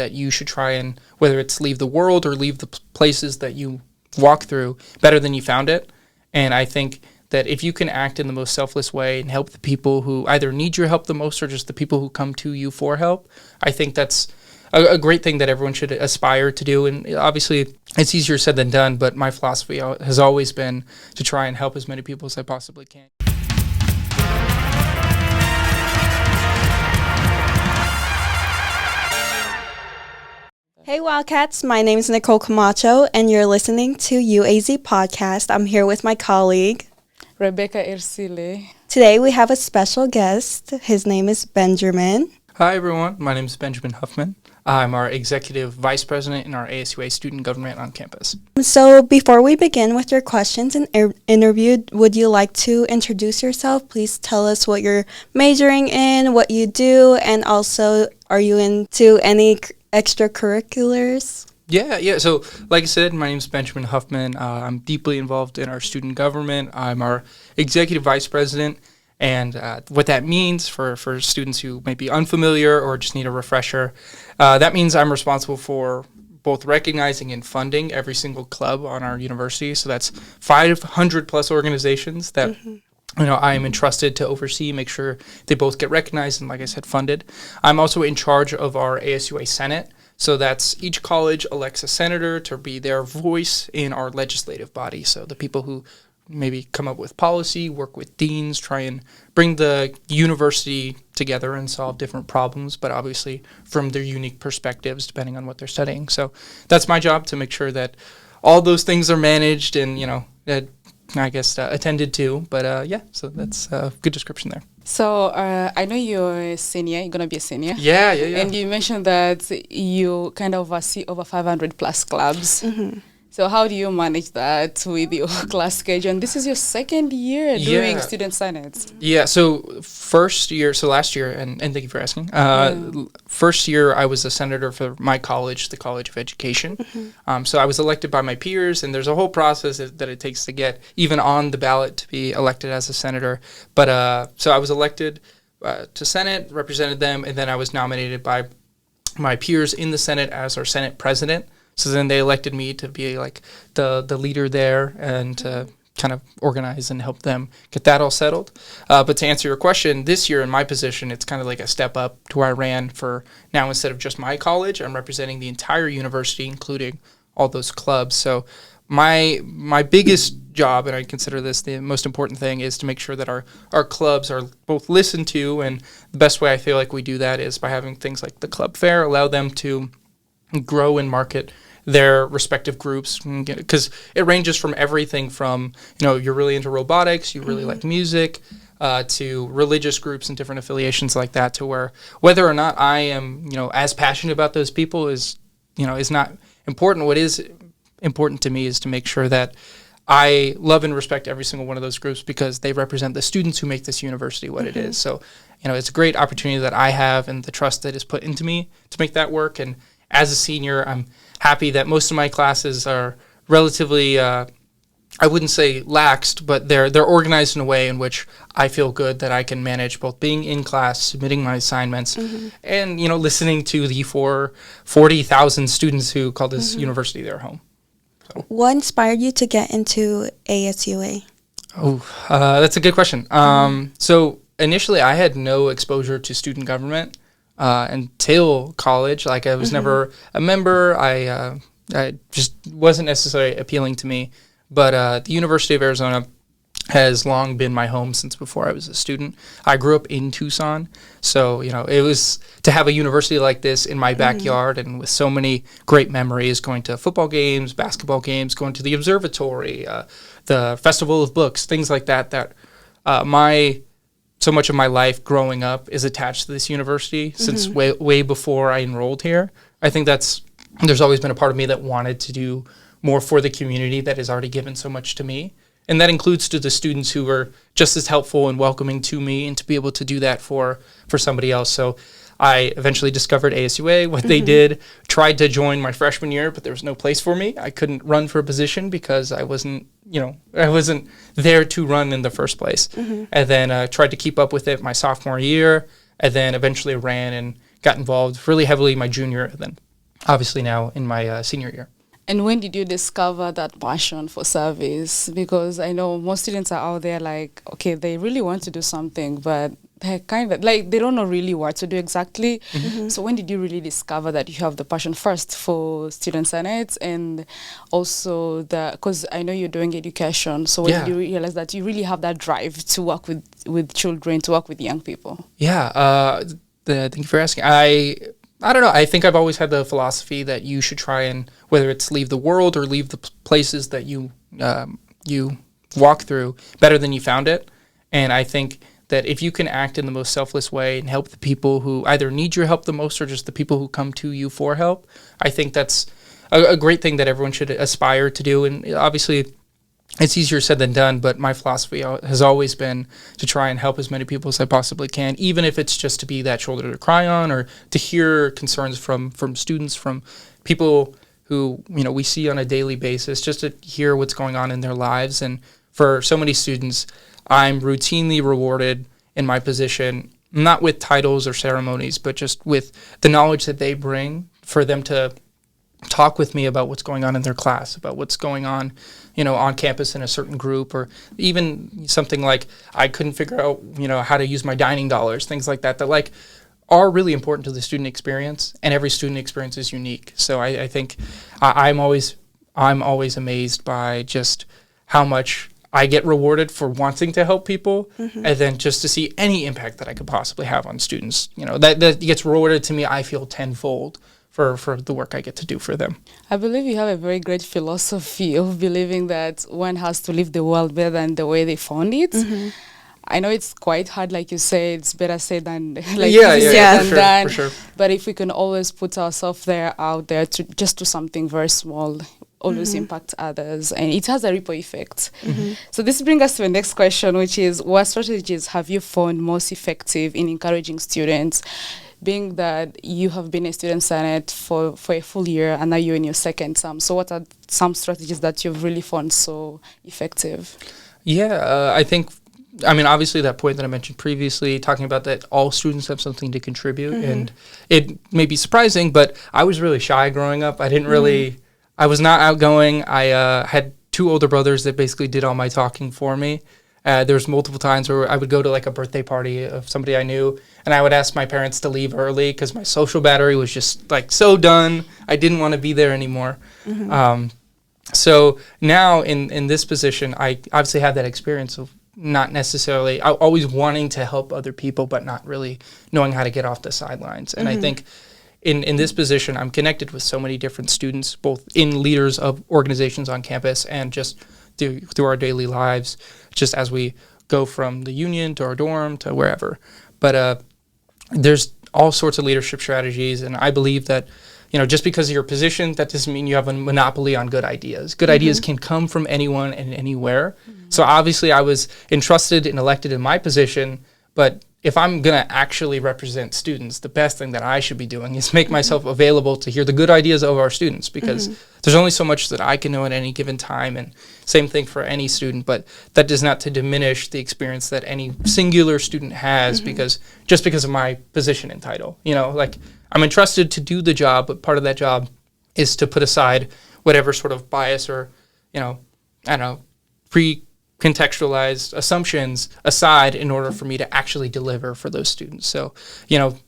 that you should try and, whether it's leave the world or leave the places that you walk through better than you found it. And I think that if you can act in the most selfless way and help the people who either need your help the most or just the people who come to you for help, I think that's a great thing that everyone should aspire to do. And obviously, it's easier said than done, but my philosophy has always been to try and help as many people as I possibly can. Hey Wildcats, my name is Nicole Camacho, and you're listening to UAZ Podcast. I'm here with my colleague, Rebecca Ursule. Today we have a special guest. His name is Benjamin. Hi everyone, my name is Benjamin Huffman. I'm our Executive Vice President in our ASUA Student Government on campus. So before we begin with your questions and interview, would you like to introduce yourself? Please tell us what you're majoring in, what you do, and also are you into any extracurriculars? Yeah. So, like I said, my name is Benjamin Huffman. I'm deeply involved in our student government. I'm our Executive Vice President, and what that means for students who may be unfamiliar or just need a refresher, that means I'm responsible for both recognizing and funding every single club on our university. So that's 500 plus organizations that I am entrusted to oversee, make sure they both get recognized and, like I said, funded. I'm also in charge of our ASUA Senate. So that's each college elects a senator to be their voice in our legislative body. So the people who maybe come up with policy, work with deans, try and bring the university together and solve different problems, but obviously from their unique perspectives depending on what they're studying. So that's my job, to make sure that all those things are managed and, attended to. But so that's a good description there. So I know you're a senior. You're going to be a senior. Yeah. And you mentioned that you kind of oversee over 500 plus clubs. Mm-hmm. So how do you manage that with your class schedule? And this is your second year doing student senates. Yeah, so last year, and thank you for asking, first year I was a senator for my college, the College of Education. Mm-hmm. So I was elected by my peers, and there's a whole process that it takes to get even on the ballot to be elected as a senator. But so I was elected to Senate, represented them, and then I was nominated by my peers in the Senate as our Senate president. So then they elected me to be like the leader there and to kind of organize and help them get that all settled. But to answer your question, this year in my position, it's kind of like a step up to where I ran for now. Instead of just my college, I'm representing the entire university, including all those clubs. So my biggest job, and I consider this the most important thing, is to make sure that our clubs are both listened to. And the best way I feel like we do that is by having things like the club fair, allow them to grow and market their respective groups, because it ranges from everything from, you're really into robotics, you really like music, to religious groups and different affiliations like that, to where whether or not I am, as passionate about those people is not important. What is important to me is to make sure that I love and respect every single one of those groups because they represent the students who make this university what it is. So, it's a great opportunity that I have and the trust that is put into me to make that work. And as a senior, I'm happy that most of my classes are relatively, I wouldn't say laxed, but they're organized in a way in which I feel good that I can manage both being in class, submitting my assignments, and, listening to the 40,000 students who call this university their home. So. What inspired you to get into ASUA? That's a good question. So initially, I had no exposure to student government until college. Like, I was never a member. I just wasn't necessarily appealing to me. But the University of Arizona has long been my home since before I was a student. I grew up in Tucson, so it was to have a university like this in my backyard, and with so many great memories, going to football games, basketball games, going to the observatory, the Festival of Books, things like that. So much of my life growing up is attached to this university since way before I enrolled here. I think there's always been a part of me that wanted to do more for the community that has already given so much to me. And that includes to the students who were just as helpful and welcoming to me, and to be able to do that for somebody else. So I eventually discovered ASUA, what they did, tried to join my freshman year, but there was no place for me. I couldn't run for a position because I wasn't there to run in the first place. And then tried to keep up with it my sophomore year, and then eventually ran and got involved really heavily my junior, and then obviously now in my senior year. And when did you discover that passion for service? Because I know most students are out there like, okay, they really want to do something, but they're kind of like, they don't know really what to do exactly. So when did you really discover that you have the passion first for student senates, and also because I know you're doing education, so when did you realize that you really have that drive to work with children, to work with young people? Yeah, thank you for asking. I don't know. I think I've always had the philosophy that you should try and, whether it's leave the world or leave the places that you walk through better than you found it. And I think that if you can act in the most selfless way and help the people who either need your help the most or just the people who come to you for help, I think that's a great thing that everyone should aspire to do. And obviously, it's easier said than done, but my philosophy has always been to try and help as many people as I possibly can, even if it's just to be that shoulder to cry on or to hear concerns from students, from people who we see on a daily basis, just to hear what's going on in their lives. And for so many students, I'm routinely rewarded in my position, not with titles or ceremonies, but just with the knowledge that they bring, for them to talk with me about what's going on in their class, about what's going on, on campus in a certain group, or even something like I couldn't figure out, how to use my dining dollars, things like that like are really important to the student experience, and every student experience is unique. So I think I'm always amazed by just how much I get rewarded for wanting to help people, and then just to see any impact that I could possibly have on students, that gets rewarded to me, I feel tenfold for the work I get to do for them. I believe you have a very great philosophy of believing that one has to leave the world better than the way they found it. I know it's quite hard, like you say, it's better said than done. For sure. But if we can always put ourselves out there to just do something very small, always impact others, and it has a ripple effect. So this brings us to the next question, which is, what strategies have you found most effective in encouraging students, being that you have been a student senate for a full year and now you're in your second term? So what are some strategies that you've really found so effective? I think, obviously that point that I mentioned previously, talking about that all students have something to contribute, and it may be surprising, but I was really shy growing up. I was not outgoing. I had two older brothers that basically did all my talking for me. There was multiple times where I would go to like a birthday party of somebody I knew, and I would ask my parents to leave early because my social battery was just like so done. I didn't want to be there anymore. So now in this position, I obviously have that experience of not necessarily always wanting to help other people, but not really knowing how to get off the sidelines. And I think in this position, I'm connected with so many different students, both in leaders of organizations on campus and just through our daily lives, just as we go from the union to our dorm to wherever. But there's all sorts of leadership strategies, and I believe that just because of your position, that doesn't mean you have a monopoly on good ideas. Good ideas can come from anyone and anywhere. So obviously I was entrusted and elected in my position, but if I'm going to actually represent students, the best thing that I should be doing is make myself available to hear the good ideas of our students, because there's only so much that I can know at any given time, and same thing for any student, but that does not to diminish the experience that any singular student has because of my position and title. I'm entrusted to do the job, but part of that job is to put aside whatever sort of bias or, pre-contextualized assumptions aside in order for me to actually deliver for those students. So,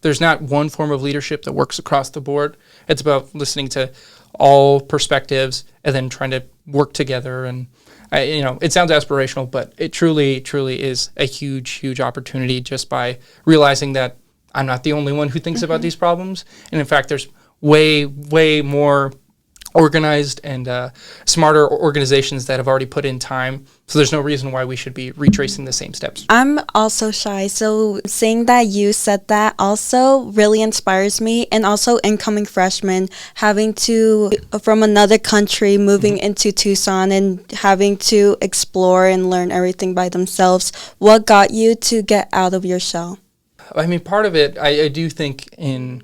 there's not one form of leadership that works across the board. It's about listening to all perspectives and then trying to work together. And, it sounds aspirational, but it truly, truly is a huge, huge opportunity just by realizing that I'm not the only one who thinks about these problems. And in fact, there's way, way more organized and smarter organizations that have already put in time. So there's no reason why we should be retracing the same steps. I'm also shy. So seeing that you said that also really inspires me. And also incoming freshmen having to, from another country, moving into Tucson and having to explore and learn everything by themselves. What got you to get out of your shell? Part of it, I do think in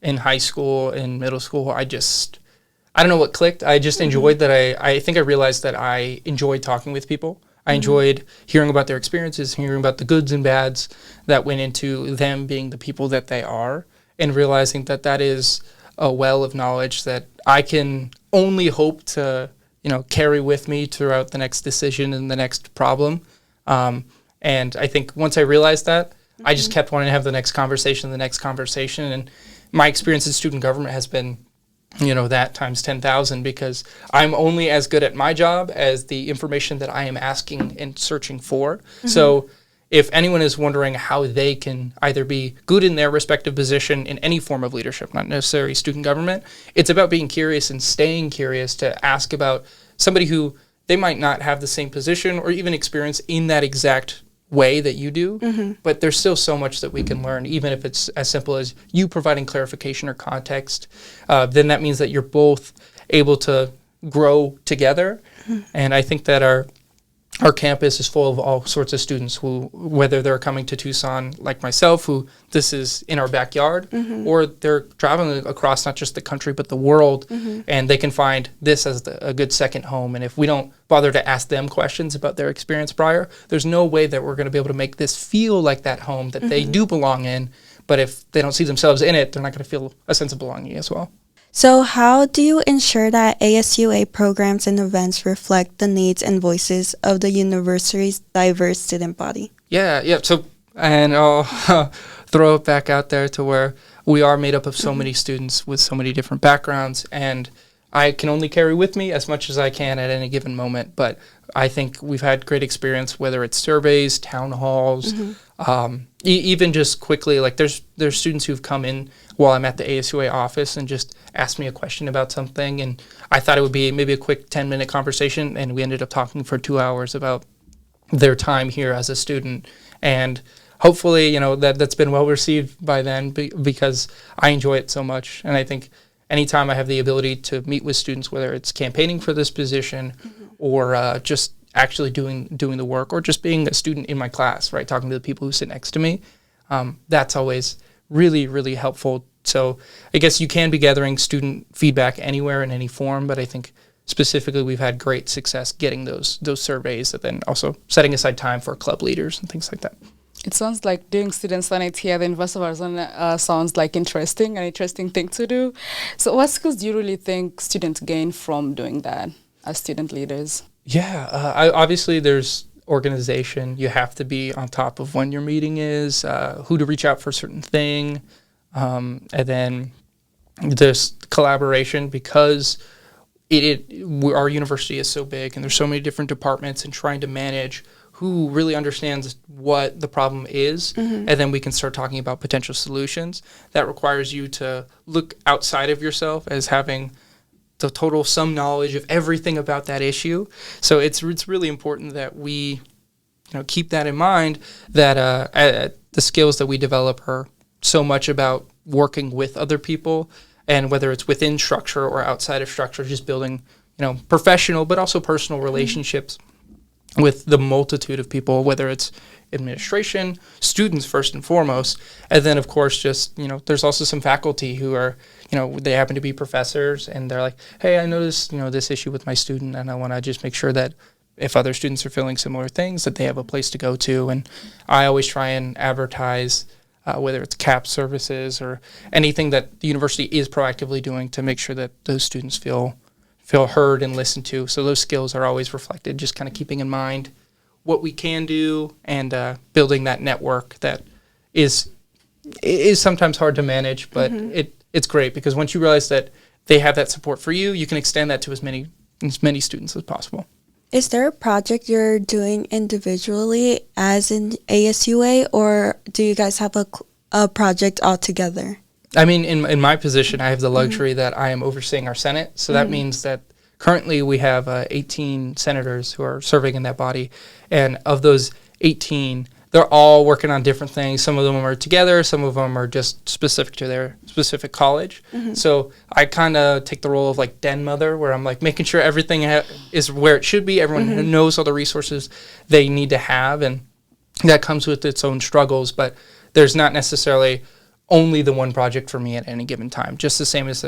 high school and middle school, I don't know what clicked. I just enjoyed that. I think I realized that I enjoyed talking with people. I enjoyed hearing about their experiences, hearing about the goods and bads that went into them being the people that they are, and realizing that is a well of knowledge that I can only hope to, carry with me throughout the next decision and the next problem. And I think once I realized that, I just kept wanting to have the next conversation. And my experience in student government has been, that times 10,000, because I'm only as good at my job as the information that I am asking and searching for. So if anyone is wondering how they can either be good in their respective position in any form of leadership, not necessarily student government, it's about being curious and staying curious to ask about somebody who they might not have the same position or even experience in that exact way that you do, but there's still so much that we can learn, even if it's as simple as you providing clarification or context. Then that means that you're both able to grow together. And I think that our campus is full of all sorts of students who, whether they're coming to Tucson like myself, who this is in our backyard, or they're traveling across not just the country but the world, and they can find this as a good second home. And if we don't bother to ask them questions about their experience prior, there's no way that we're going to be able to make this feel like that home that they do belong in. But if they don't see themselves in it, they're not going to feel a sense of belonging as well. So how do you ensure that ASUA programs and events reflect the needs and voices of the university's diverse student body? Yeah. So, and I'll throw it back out there to where we are made up of so many students with so many different backgrounds, and I can only carry with me as much as I can at any given moment. But I think we've had great experience, whether it's surveys, town halls, even just quickly, like there's students who've come in while I'm at the ASUA office and just asked me a question about something, and I thought it would be maybe a quick 10-minute conversation, and we ended up talking for 2 hours about their time here as a student. And hopefully, that's been well received by then, because I enjoy it so much. And I think anytime I have the ability to meet with students, whether it's campaigning for this position or just actually doing the work, or just being a student in my class, right, talking to the people who sit next to me, that's always really, really helpful. So I guess you can be gathering student feedback anywhere in any form, but I think specifically we've had great success getting those surveys, and then also setting aside time for club leaders and things like that. It sounds like doing student senate here at the University of Arizona sounds like an interesting thing to do. So what skills do you really think students gain from doing that as student leaders? Yeah, obviously there's organization. You have to be on top of when your meeting is, who to reach out for a certain thing, and then there's collaboration, because our university is so big and there's so many different departments, and trying to manage who really understands what the problem is, and then we can start talking about potential solutions. That requires you to look outside of yourself as having the total sum knowledge of everything about that issue. So it's really important that we keep that in mind, that the skills that we develop are so much about working with other people, and whether it's within structure or outside of structure, just building professional but also personal relationships with the multitude of people, whether it's administration, students first and foremost, and then of course just there's also some faculty who are they happen to be professors, and they're like, hey, I noticed this issue with my student, and I want to just make sure that if other students are feeling similar things, that they have a place to go to. And I always try and advertise whether it's CAP services or anything that the university is proactively doing to make sure that those students feel heard and listened to. So those skills are always reflected, just kind of keeping in mind what we can do, and building that network that is sometimes hard to manage, but it's great, because once you realize that they have that support for you, you can extend that to as many students as possible. Is there a project you're doing individually as in ASUA, or do you guys have a project all together? I mean, in my position, I have the luxury that I am overseeing our Senate. So that means that currently we have 18 senators who are serving in that body. And of those 18, they're all working on different things. Some of them are together. Some of them are just specific to their specific college. So I kind of take the role of like den mother, where I'm like making sure everything is where it should be. Everyone knows all the resources they need to have. And that comes with its own struggles. But there's not necessarily only the one project for me at any given time, just the same as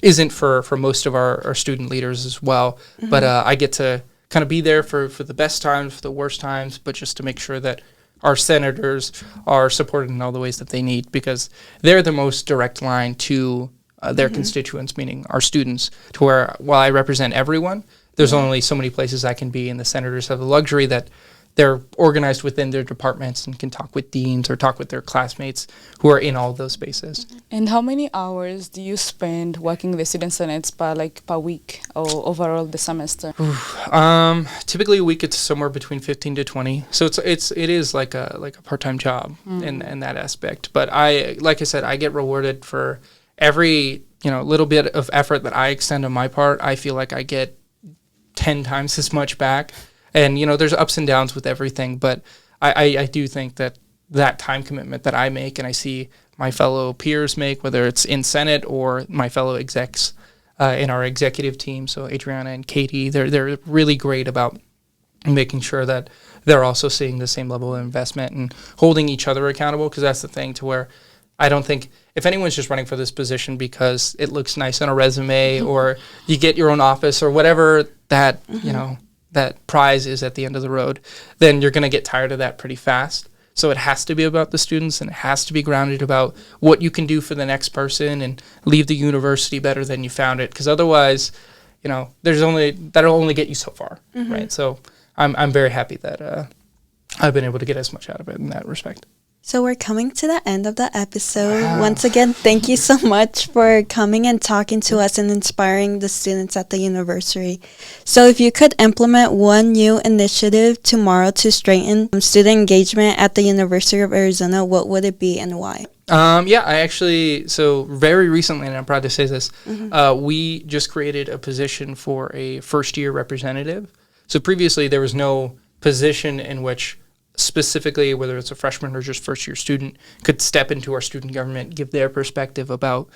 isn't for most of our student leaders as well. But I get to kind of be there for the best times, for the worst times, but just to make sure that our senators are supported in all the ways that they need, because they're the most direct line to their constituents, meaning our students, to where while I represent everyone, there's only so many places I can be, and the senators have the luxury that they're organized within their departments and can talk with deans or talk with their classmates who are in all of those spaces. And how many hours do you spend working the student senates per week or overall the semester? Typically a week it's somewhere between 15 to 20. So it is like a part-time job in that aspect. But like I said, I get rewarded for every little bit of effort that I extend on my part. I feel like I get 10 times as much back. And, there's ups and downs with everything, but I do think that time commitment that I make and I see my fellow peers make, whether it's in Senate or my fellow execs in our executive team, so Adriana and Katie, they're really great about making sure that they're also seeing the same level of investment and holding each other accountable, because that's the thing to where I don't think if anyone's just running for this position because it looks nice on a resume or you get your own office or whatever that, that prize is at the end of the road, then you're going to get tired of that pretty fast. So it has to be about the students, and it has to be grounded about what you can do for the next person and leave the university better than you found it. Because otherwise, that'll only get you so far, right? So I'm very happy that I've been able to get as much out of it in that respect. So we're coming to the end of the episode. Wow. Once again, thank you so much for coming and talking to us and inspiring the students at the university. So if you could implement one new initiative tomorrow to strengthen student engagement at the University of Arizona, what would it be and why? So very recently, and I'm proud to say this, we just created a position for a first-year representative. So previously, there was no position in which specifically, whether it's a freshman or just first-year student, could step into our student government, give their perspective about,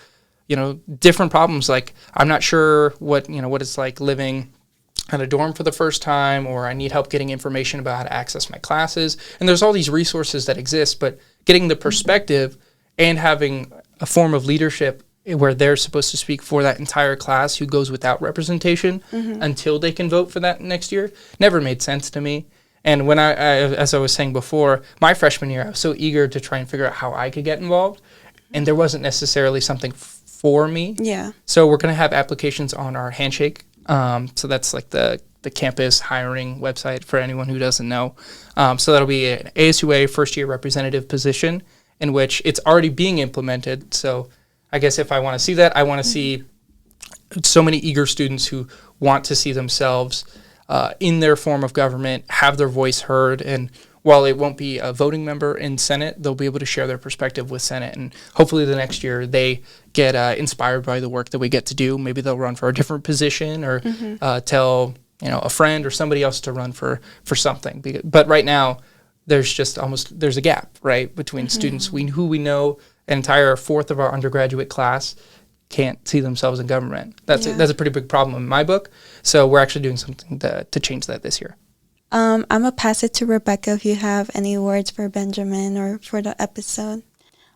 different problems. Like, I'm not sure what it's like living at a dorm for the first time, or I need help getting information about how to access my classes. And there's all these resources that exist, but getting the perspective and having a form of leadership where they're supposed to speak for that entire class who goes without representation until they can vote for that next year never made sense to me. And when I, as I was saying before, my freshman year, I was so eager to try and figure out how I could get involved, and there wasn't necessarily something for me. Yeah. So we're going to have applications on our Handshake. So that's like the campus hiring website for anyone who doesn't know. So that'll be an ASUA first-year representative position in which it's already being implemented. So I guess if I want to see that, I want to see so many eager students who want to see themselves in their form of government, have their voice heard, and while it won't be a voting member in Senate, they'll be able to share their perspective with Senate, and hopefully the next year they get inspired by the work that we get to do. Maybe they'll run for a different position or tell a friend or somebody else to run for something. But right now, there's a gap, right, between students who we know, an entire fourth of our undergraduate class can't see themselves in government. That's a pretty big problem in my book. So we're actually doing something to change that this year. I'm going to pass it to Rebecca if you have any words for Benjamin or for the episode.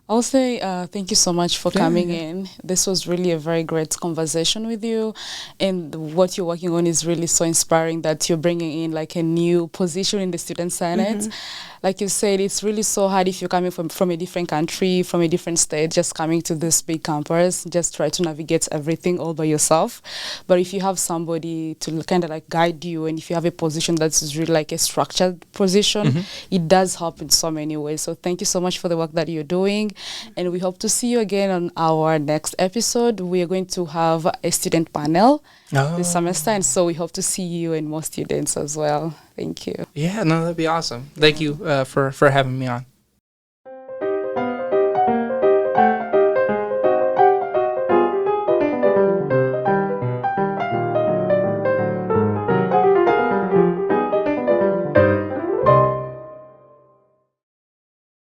I'll say thank you so much for coming in. This was really a very great conversation with you. And what you're working on is really so inspiring that you're bringing in like a new position in the Student Senate. Like you said, it's really so hard if you're coming from a different country, from a different state, just coming to this big campus, just try to navigate everything all by yourself. But if you have somebody to kind of like guide you, and if you have a position that's really like a structured position, it does help in so many ways. So thank you so much for the work that you're doing. And we hope to see you again on our next episode. We are going to have a student panel this semester, and so we hope to see you and more students as well. Thank you. Yeah, no, that'd be awesome. Thank you for having me on.